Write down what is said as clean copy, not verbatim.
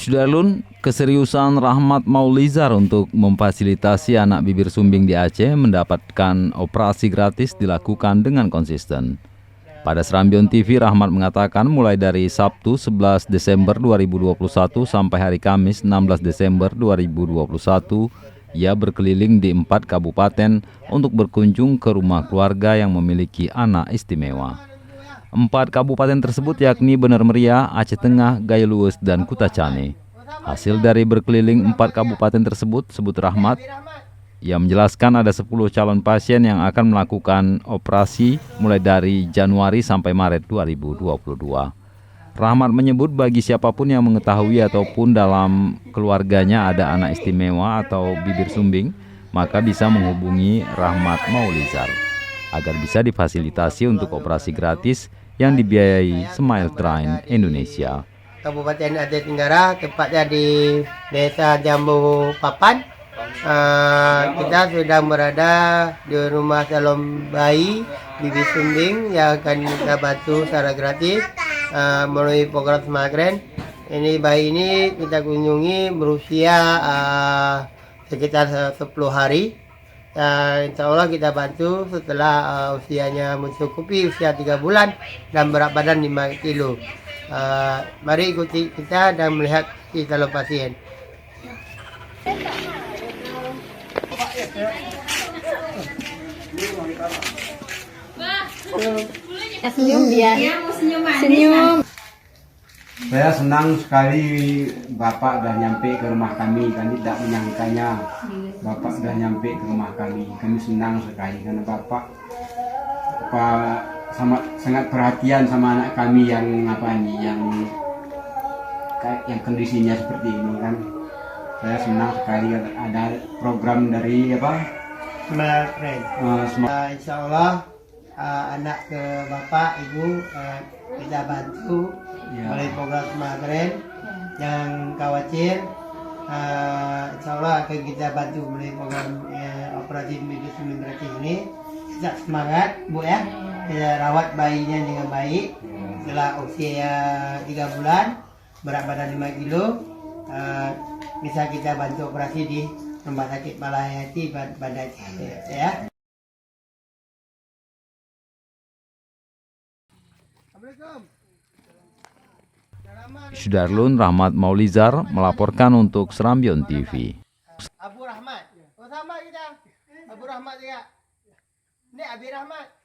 Sudarlun, keseriusan Rahmat Maulizar untuk memfasilitasi anak bibir sumbing di Aceh mendapatkan operasi gratis dilakukan dengan konsisten. Pada Serambion TV, Rahmat mengatakan mulai dari Sabtu 11 Desember 2021 sampai hari Kamis 16 Desember 2021, ia berkeliling di 4 kabupaten untuk berkunjung ke rumah keluarga yang memiliki anak istimewa. 4 kabupaten tersebut yakni Bener Meriah, Aceh Tengah, Gaya Luwes, dan Kutacane. Hasil dari berkeliling 4 kabupaten tersebut, sebut Rahmat, ia menjelaskan ada 10 calon pasien yang akan melakukan operasi mulai dari Januari sampai Maret 2022. Rahmat menyebut bagi siapapun yang mengetahui ataupun dalam keluarganya ada anak istimewa atau bibir sumbing, maka bisa menghubungi Rahmat Maulizar agar bisa difasilitasi untuk operasi gratis yang dibiayai Smile Train Indonesia. Kabupaten Aceh Tenggara, tepatnya di Desa Jambu Papan. Kita sedang berada di rumah salon bayi bibir sumbing yang akan kita bantu secara gratis melalui program Smile. Ini bayi ini kita kunjungi berusia sekitar 10 hari. Insya Allah kita bantu setelah usianya mencukupi usia 3 bulan dan berat badan 5 kilo. Mari ikuti kita dan melihat si calon pasien. Senyum dia. Senyum. Saya senang sekali Bapak sudah nyampe ke rumah kami tidak menyangkanya Bapak sudah nyampe ke rumah kami senang sekali karena Bapak sangat perhatian sama anak kami yang kondisinya seperti ini kan. Saya senang sekali ada program dari Insya Allah anak ke Bapak Ibu kita bantu melalui program Smile. Jangan khawatir, insya Allah akan kita bantu melalui program operasi bibir sumbing gratis ini. Tetap semangat Bu ya, kita rawat bayinya dengan baik. Setelah usia 3 bulan, berat badan 5 kilo, bisa kita bantu operasi di Rumah Sakit Malahayati Banda Aceh ya. Sudarlun, Rahmat Maulizar melaporkan untuk Serambion TV. Abu Rahmat, sama kita. Abu Rahmat juga. Ini Abi Rahmat.